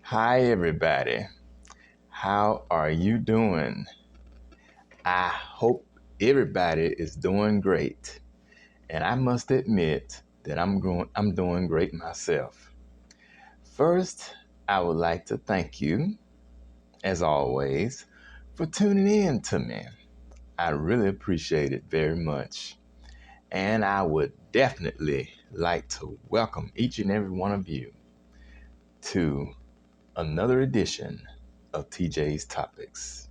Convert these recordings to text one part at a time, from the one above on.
Hi, everybody. How are you doing? I hope everybody is doing great. And I must admit that I'm doing great myself. First, I would like to thank you, as always, for tuning in to me. I really appreciate it very much. And I would definitely like to welcome each and every one of you to another edition of TJ's Topics.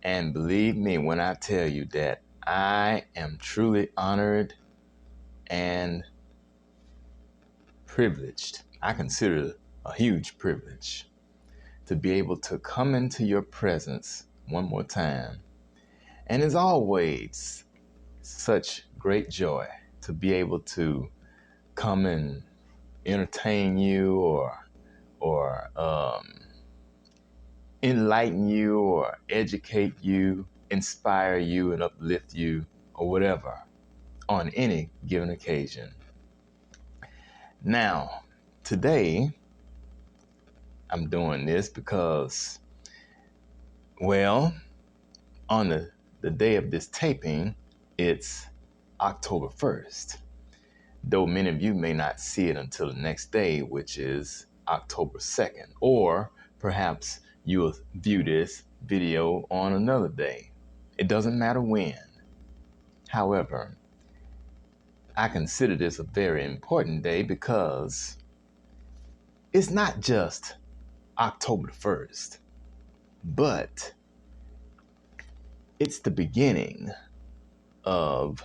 And believe me when I tell you that I am truly honored and privileged. I consider it a huge privilege to be able to come into your presence one more time. And as always, such great joy to be able to come and entertain you or enlighten you or educate you, inspire you and uplift you or whatever on any given occasion. Now, today I'm doing this because, well, on the day of this taping, it's October 1st, though many of you may not see it until the next day, which is October 2nd, or perhaps you'll view this video on another day. It doesn't matter when. However, I consider this a very important day because it's not just October 1st, but it's the beginning of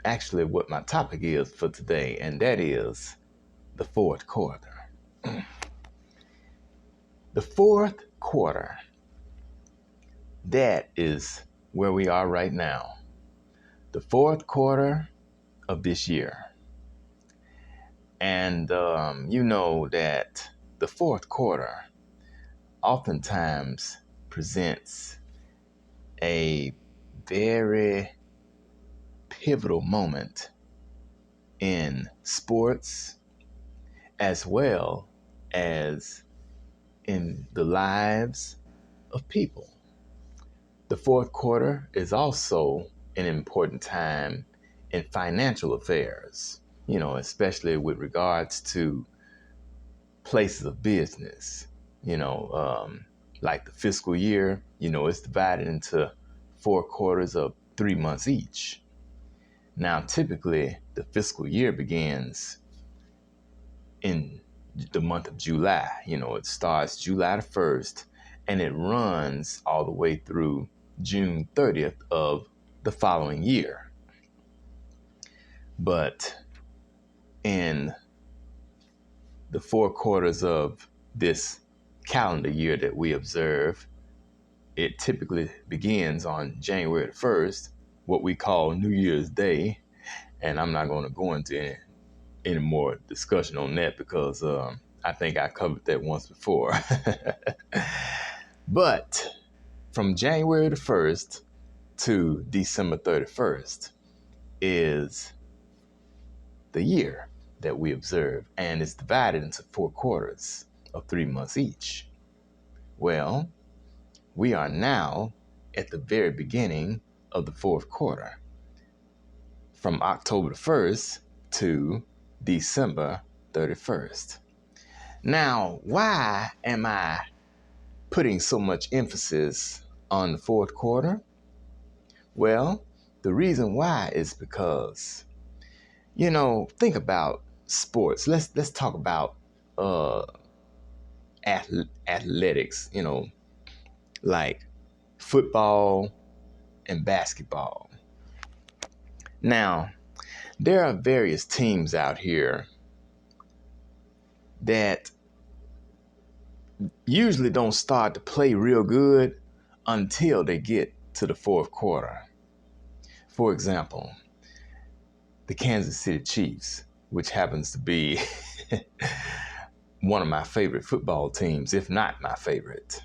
actually what my topic is for today, and that is the fourth quarter. The fourth quarter, that is where we are right now. The fourth quarter of this year. And you know that the fourth quarter oftentimes presents a very pivotal moment in sports as well as in the lives of people. The fourth quarter is also an important time in financial affairs, especially with regards to places of business, like the fiscal year, it's divided into 4 quarters of 3 months each. Now, typically, the fiscal year begins in the month of July. It starts July the 1st and it runs all the way through June 30th of the following year. But in the 4 quarters of this calendar year that we observe, it typically begins on January the 1st, what we call New Year's Day. And I'm not going to go into any more discussion on that because I think I covered that once before. But from January the 1st to December 31st is the year that we observe, and it's divided into 4 quarters of 3 months each. Well, we are now at the very beginning of the fourth quarter, from October the 1st to December 31st. Now, why am I putting so much emphasis on the fourth quarter? Well, the reason why is because, think about sports. Let's talk about athletics, like football and basketball. Now, there are various teams out here that usually don't start to play real good until they get to the fourth quarter. For example, the Kansas City Chiefs, which happens to be one of my favorite football teams, if not my favorite.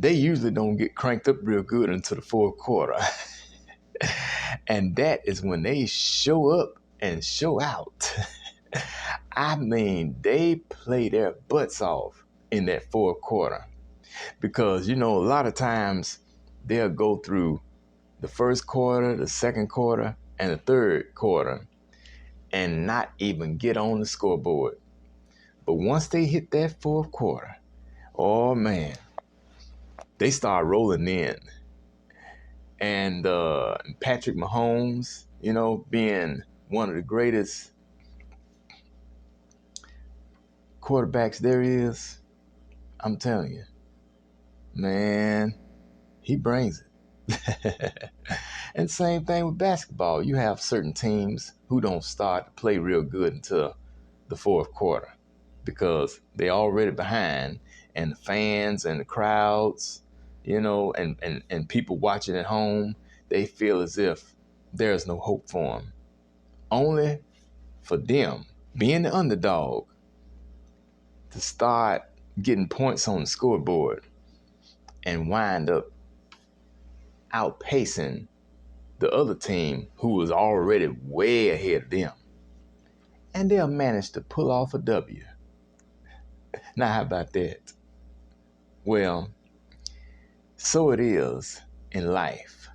They usually don't get cranked up real good until the fourth quarter. And that is when they show up and show out. I mean, they play their butts off in that fourth quarter because, a lot of times they'll go through the first quarter, the second quarter, and the third quarter and not even get on the scoreboard. But once they hit that fourth quarter, oh man, they start rolling in. And Patrick Mahomes, being one of the greatest quarterbacks there is, I'm telling you, man, he brings it. And same thing with basketball. You have certain teams who don't start to play real good until the fourth quarter because they're already behind, and the fans and the crowds, and people watching at home, they feel as if there's no hope for them. Only for them, being the underdog, to start getting points on the scoreboard and wind up outpacing the other team who was already way ahead of them. And they'll manage to pull off a W. Now, how about that? Well, so it is in life.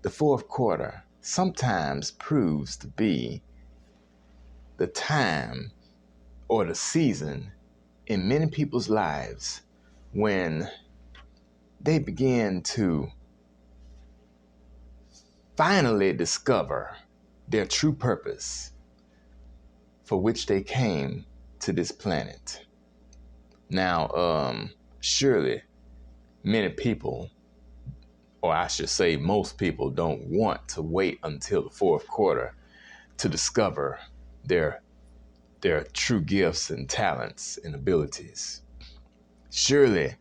The fourth quarter sometimes proves to be the time or the season in many people's lives when they begin to finally discover their true purpose for which they came to this planet. Now, surely many people, or I should say most people, don't want to wait until the fourth quarter to discover their true gifts and talents and abilities. Surely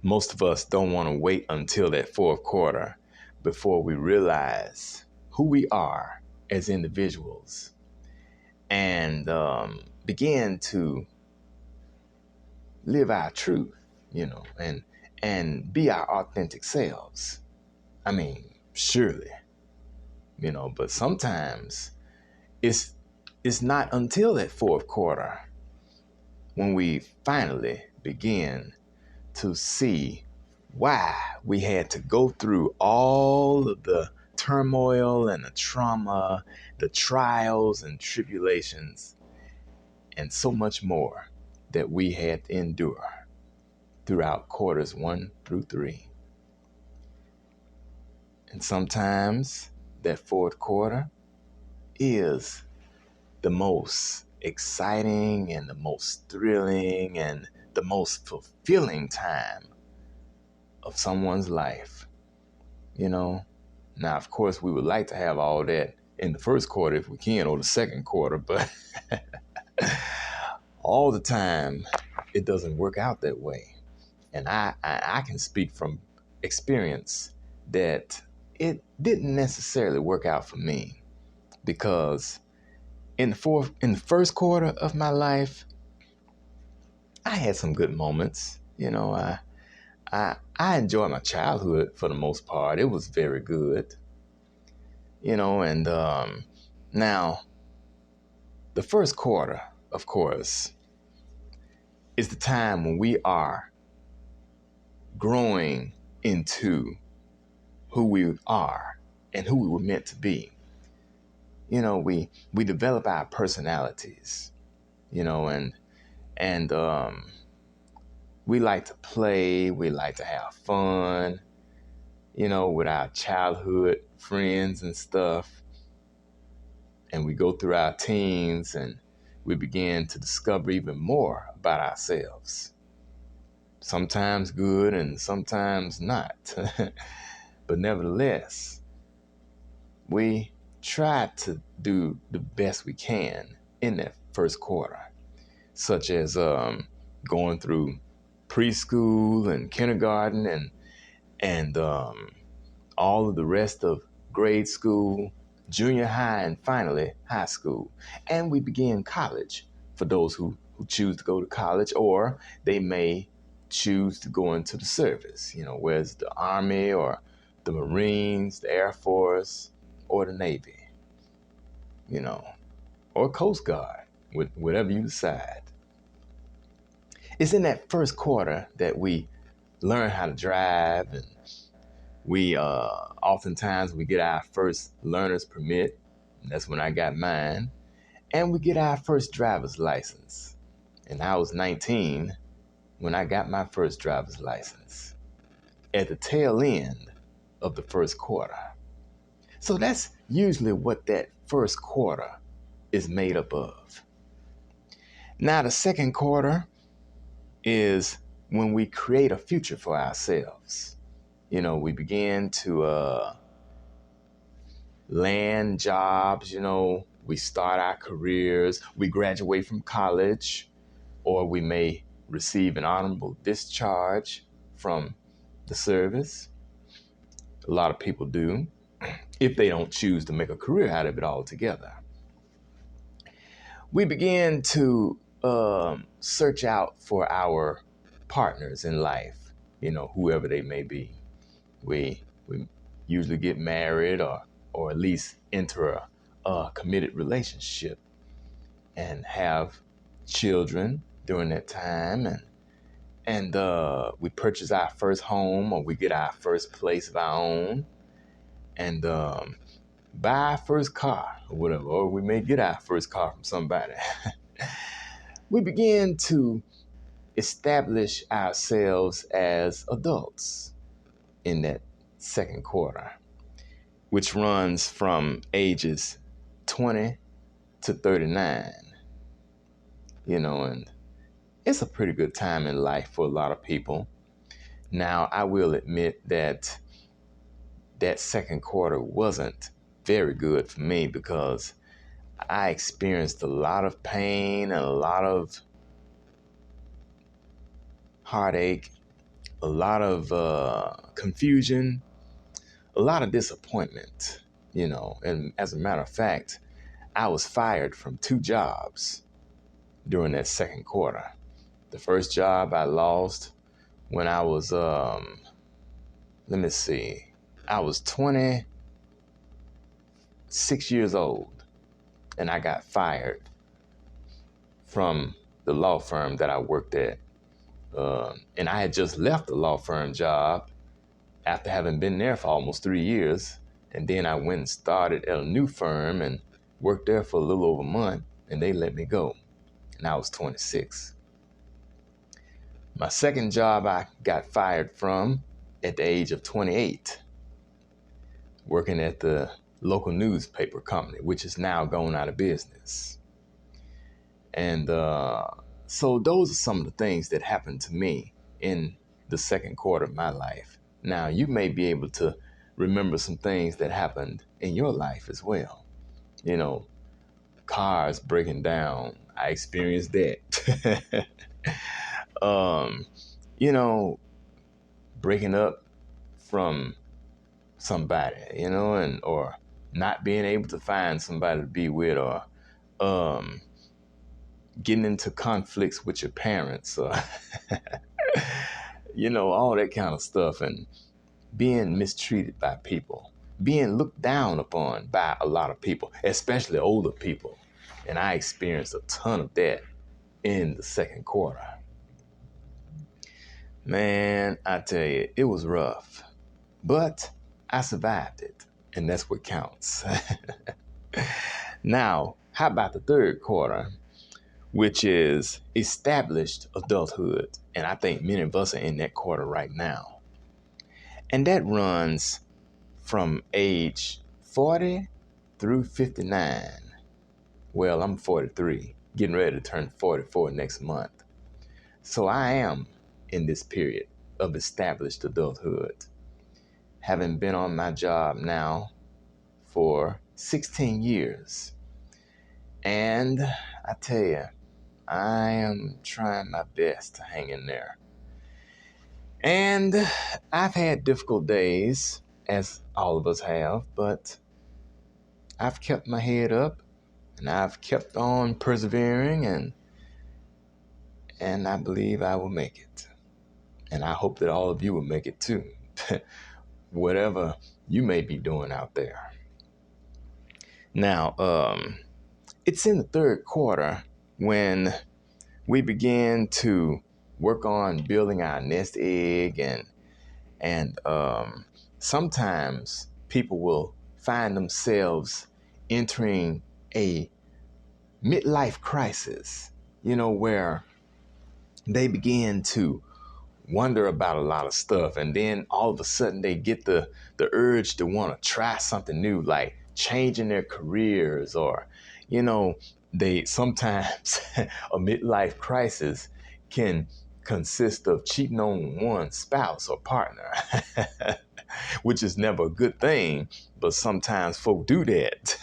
most of us don't want to wait until that fourth quarter before we realize who we are as individuals and begin to live our truth, and be our authentic selves. I mean, surely, but sometimes it's not until that fourth quarter when we finally begin to see why we had to go through all of the turmoil and the trauma, the trials and tribulations, and so much more that we had to endure throughout quarters 1 through 3. And sometimes that fourth quarter is the most exciting and the most thrilling and the most fulfilling time of someone's life. Now, of course, we would like to have all that in the first quarter if we can, or the second quarter, but all the time it doesn't work out that way. And I can speak from experience that it didn't necessarily work out for me, because in the first quarter of my life, I had some good moments. I enjoyed my childhood for the most part. It was very good. And now the first quarter, of course, is the time when we are growing into who we are and who we were meant to be. We develop our personalities, and we like to play, we like to have fun, with our childhood friends and stuff. And we go through our teens and we begin to discover even more about ourselves. Sometimes good and sometimes not. But nevertheless, we try to do the best we can in that first quarter, such as going through preschool and kindergarten and all of the rest of grade school, junior high, and finally high school. And we begin college for those who choose to go to college, or they may choose to go into the service, whether it's the Army or the Marines, the Air Force, or the Navy, or Coast Guard, whatever you decide. It's in that first quarter that we learn how to drive, and we oftentimes we get our first learner's permit. That's when I got mine. And we get our first driver's license. And I was 19 when I got my first driver's license at the tail end of the first quarter. So that's usually what that first quarter is made up of. Now, the second quarter is when we create a future for ourselves. You know, we begin to land jobs, we start our careers, we graduate from college, or we may receive an honorable discharge from the service. A lot of people do, if they don't choose to make a career out of it altogether. We begin to search out for our partners in life, whoever they may be. We usually get married or at least enter a committed relationship and have children during that time, and we purchase our first home, or we get our first place of our own, and buy our first car or whatever, or we may get our first car from somebody. We begin to establish ourselves as adults in that second quarter, which runs from ages 20 to 39, and it's a pretty good time in life for a lot of people. Now, I will admit that second quarter wasn't very good for me, because I experienced a lot of pain and a lot of heartache, a lot of confusion, a lot of disappointment, and as a matter of fact, I was fired from 2 jobs during that second quarter. The first job I lost when I was, I was 26 years old, and I got fired from the law firm that I worked at. And I had just left the law firm job after having been there for almost 3 years. And then I went and started at a new firm and worked there for a little over a month, and they let me go. And I was 26. My second job I got fired from at the age of 28, working at the local newspaper company, which is now gone out of business. And so those are some of the things that happened to me in the second quarter of my life. Now, you may be able to remember some things that happened in your life as well. Cars breaking down. I experienced that. Breaking up from somebody, and or not being able to find somebody to be with, or getting into conflicts with your parents, or all that kind of stuff, and being mistreated by people, being looked down upon by a lot of people, especially older people. And I experienced a ton of that in the second quarter. Man, I tell you, it was rough, but I survived it, and that's what counts. Now, how about the third quarter, which is established adulthood? And I think many of us are in that quarter right now. And that runs from age 40 through 59. Well, I'm 43, getting ready to turn 44 next month. So I am in this period of established adulthood, having been on my job now for 16 years. And I tell you, I am trying my best to hang in there. And I've had difficult days, as all of us have, but I've kept my head up, and I've kept on persevering, and I believe I will make it. And I hope that all of you will make it too, whatever you may be doing out there. Now, it's in the third quarter when we begin to work on building our nest egg, and sometimes people will find themselves entering a midlife crisis, where they begin to wonder about a lot of stuff, and then all of a sudden they get the urge to want to try something new, like changing their careers, or you know they sometimes a midlife crisis can consist of cheating on one's spouse or partner, which is never a good thing, but sometimes folk do that.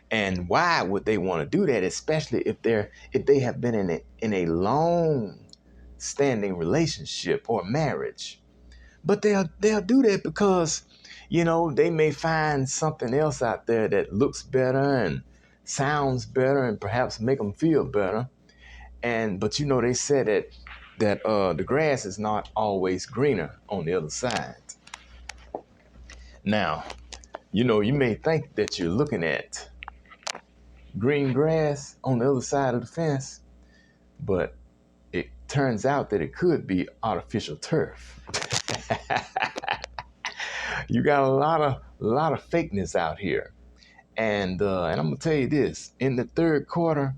And why would they want to do that, especially if they have been in a long standing relationship or marriage? But they'll do that because they may find something else out there that looks better and sounds better and perhaps make them feel better. And but they said that the grass is not always greener on the other side. Now, you may think that you're looking at green grass on the other side of the fence, but it turns out that it could be artificial turf. You got a lot of fakeness out here, and I'm gonna tell you this: in the third quarter,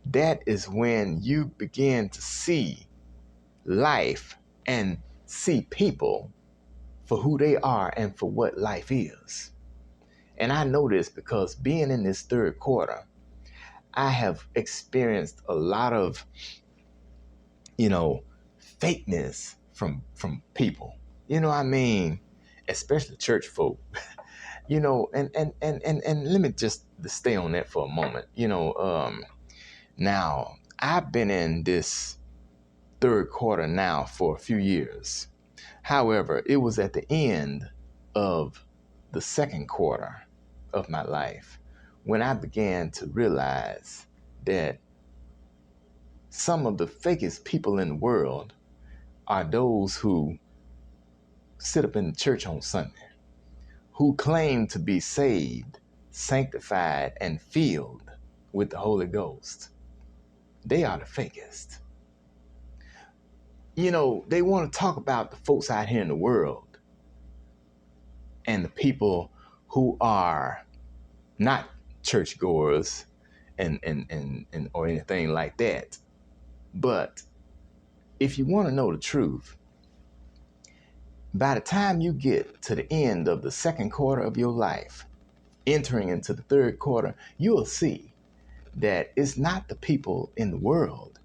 that is when you begin to see life and see people for who they are and for what life is. And I know this because being in this third quarter, I have experienced a lot of, fakeness from people. I mean, especially church folk. And let me just stay on that for a moment. Now I've been in this third quarter now for a few years. However, it was at the end of the second quarter of my life when I began to realize that some of the fakest people in the world are those who sit up in the church on Sunday, who claim to be saved, sanctified, and filled with the Holy Ghost. They are the fakest. They want to talk about the folks out here in the world and the people who are not churchgoers and or anything like that. But if you want to know the truth, by the time you get to the end of the second quarter of your life, entering into the third quarter, you'll see that it's not the people in the world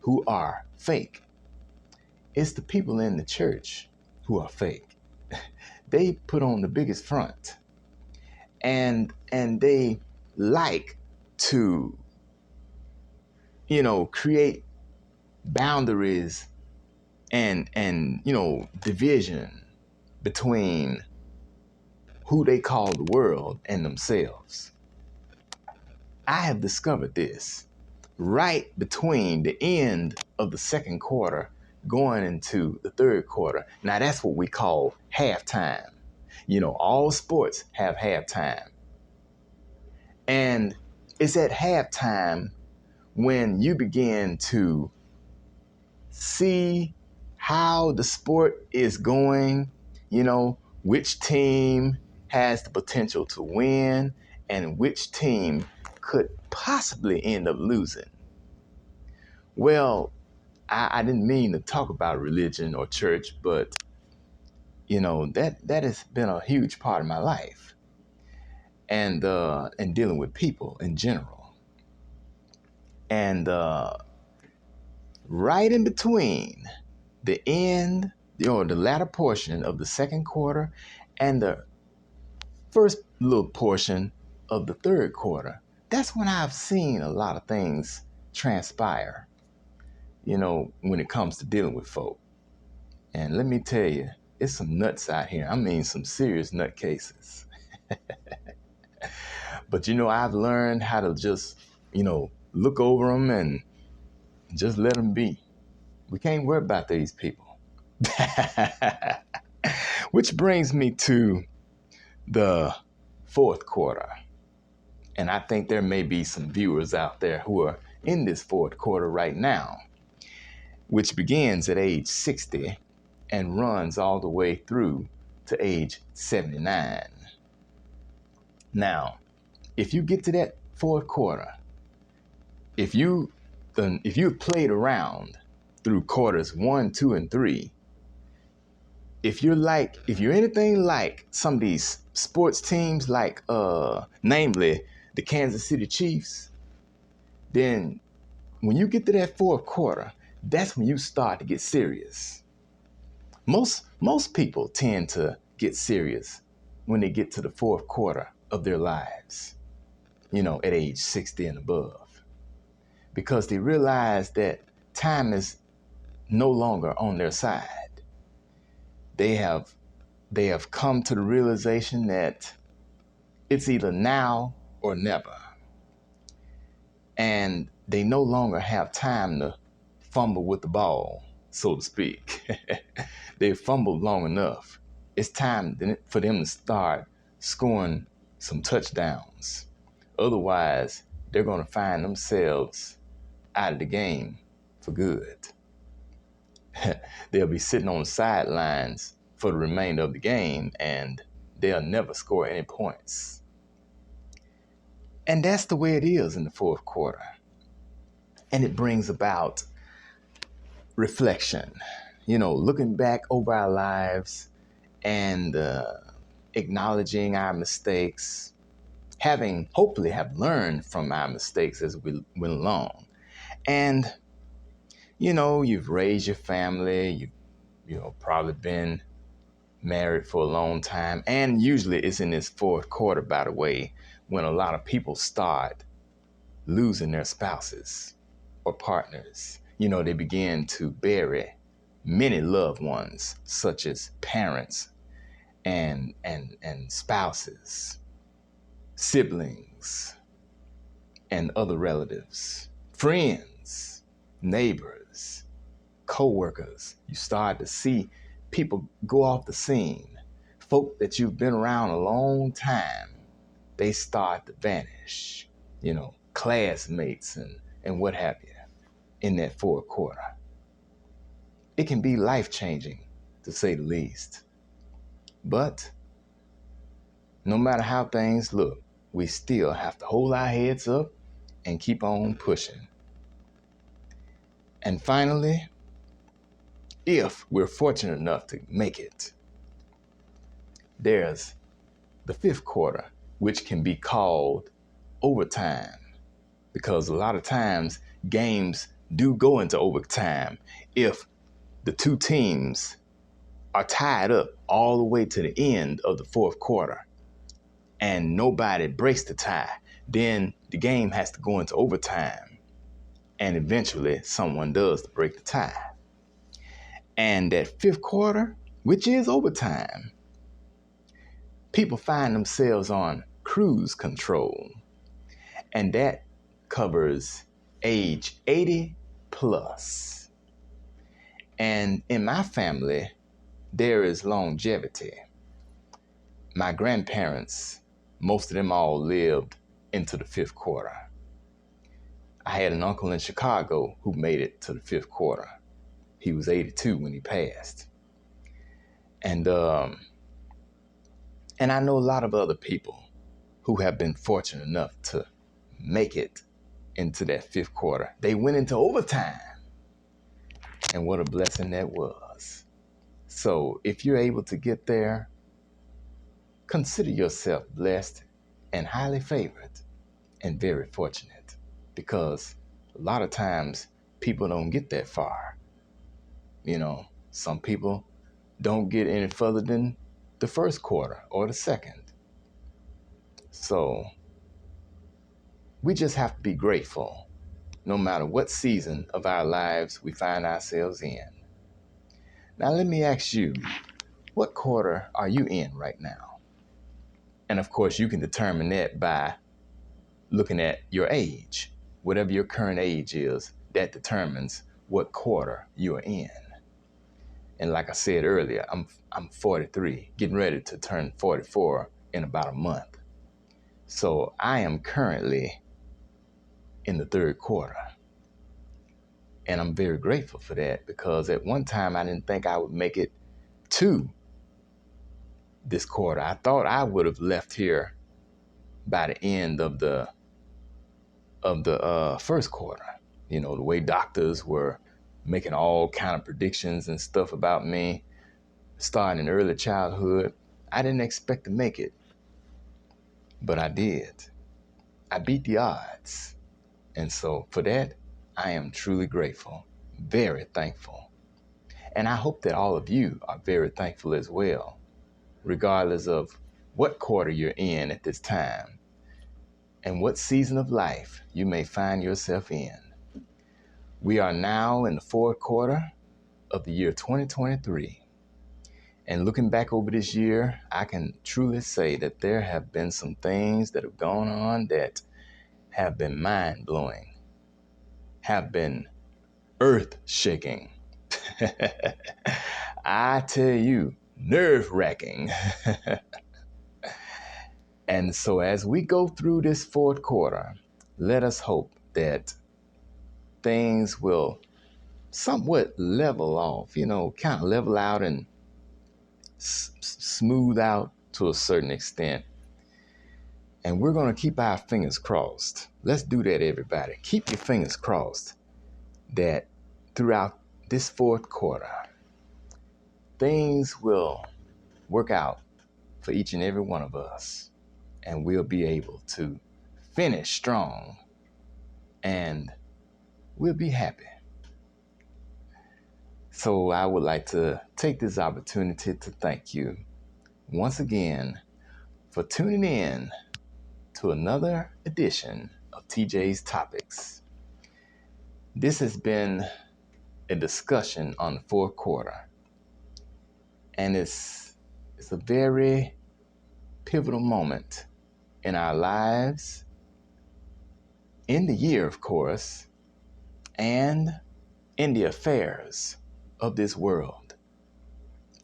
who are fake. It's the people in the church who are fake. They put on the biggest front, and they like to create boundaries and division between who they call the world and themselves. I have discovered this right between the end of the second quarter going into the third quarter. Now that's what we call halftime. All sports have halftime. And it's at halftime when you begin to see how the sport is going, which team has the potential to win and which team could possibly end up losing. Well, I didn't mean to talk about religion or church, but that has been a huge part of my life, and dealing with people in general. And right in between the end or the latter portion of the second quarter and the first little portion of the third quarter, that's when I've seen a lot of things transpire, when it comes to dealing with folk. And let me tell you, it's some nuts out here. I mean, some serious nut cases. But I've learned how to just, look over them and just let them be. We can't worry about these people. Which brings me to the fourth quarter. And I think there may be some viewers out there who are in this fourth quarter right now, which begins at age 60 and runs all the way through to age 79. Now, if you get to that fourth quarter, if you played around through quarters 1, 2, and 3, if you're anything like some of these sports teams, like namely the Kansas City Chiefs, then when you get to that fourth quarter, that's when you start to get serious. Most people tend to get serious when they get to the fourth quarter of their lives, at age 60 and above, because they realize that time is no longer on their side. They have come to the realization that it's either now or never. And they no longer have time to fumble with the ball, so to speak. They've fumbled long enough. It's time for them to start scoring some touchdowns. Otherwise, they're going to find themselves out of the game for good. They'll be sitting on the sidelines for the remainder of the game, and they'll never score any points. And that's the way it is in the fourth quarter. And it brings about reflection, looking back over our lives and acknowledging our mistakes, hopefully have learned from our mistakes as we went along. And, you've raised your family, you've probably been married for a long time. And usually it's in this fourth quarter, by the way, when a lot of people start losing their spouses or partners. They begin to bury many loved ones, such as parents and spouses, siblings, and other relatives, friends, neighbors, co-workers. You start to see people go off the scene. Folk that you've been around a long time, they start to vanish, classmates and what have you, in that fourth quarter. It can be life-changing, to say the least. But no matter how things look, we still have to hold our heads up and keep on pushing. And finally, if we're fortunate enough to make it, there's the fifth quarter, which can be called overtime, because a lot of times games do go into overtime if the two teams are tied up all the way to the end of the fourth quarter and nobody breaks the tie. Then the game has to go into overtime, and eventually someone does break the tie. And that fifth quarter, which is overtime, people find themselves on cruise control, and that covers age 80 plus. And in my family, there is longevity. My grandparents, most of them all lived into the fifth quarter. I had an uncle in Chicago who made it to the fifth quarter. He was 82 when he passed. And I know a lot of other people who have been fortunate enough to make it into that fifth quarter. They went into overtime. And what a blessing that was. So if you're able to get there, consider yourself blessed and highly favored and very fortunate, because a lot of times people don't get that far. Some people don't get any further than the first quarter or the second. So we just have to be grateful no matter what season of our lives we find ourselves in. Now let me ask you, what quarter are you in right now? And of course you can determine that by looking at your age. Whatever your current age is, that determines what quarter you're in. And like I said earlier, I'm 43, getting ready to turn 44 in about a month. So I am currently in the third quarter. And I'm very grateful for that, because at one time I didn't think I would make it to this quarter. I thought I would have left here by the end of the first quarter. You know, the way doctors were making all kind of predictions and stuff about me starting in early childhood, I didn't expect to make it, but I did. I beat the odds. And so for that, I am truly grateful, very thankful. And I hope that all of you are very thankful as well, regardless of what quarter you're in at this time and what season of life you may find yourself in. We are now in the fourth quarter of the year 2023. And looking back over this year, I can truly say that there have been some things that have gone on that have been mind-blowing, have been earth-shaking. I tell you, nerve-wracking. And so as we go through this fourth quarter, let us hope that things will somewhat level off, kind of level out and smooth out to a certain extent. And we're going to keep our fingers crossed. Let's do that, everybody. Keep your fingers crossed that throughout this fourth quarter, things will work out for each and every one of us. And we'll be able to finish strong, and we'll be happy. So I would like to take this opportunity to thank you once again for tuning in to another edition of TJ's Topics. This has been a discussion on the fourth quarter, and it's a very pivotal moment in our lives, in the year, of course, and in the affairs of this world.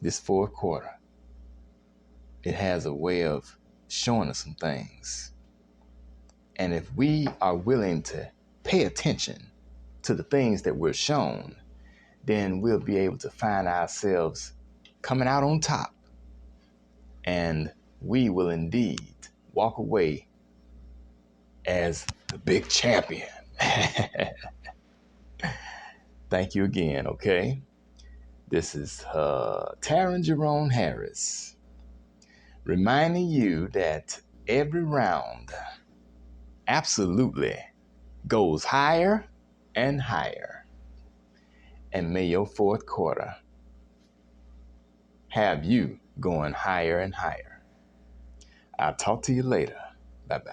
This fourth quarter, it has a way of showing us some things. And if we are willing to pay attention to the things that we're shown, then we'll be able to find ourselves coming out on top. And we will indeed walk away as the big champion. Thank you again, okay? This is Taryn Jerome Harris, reminding you that every round absolutely goes higher and higher. And may your fourth quarter have you going higher and higher. I'll talk to you later. Bye-bye.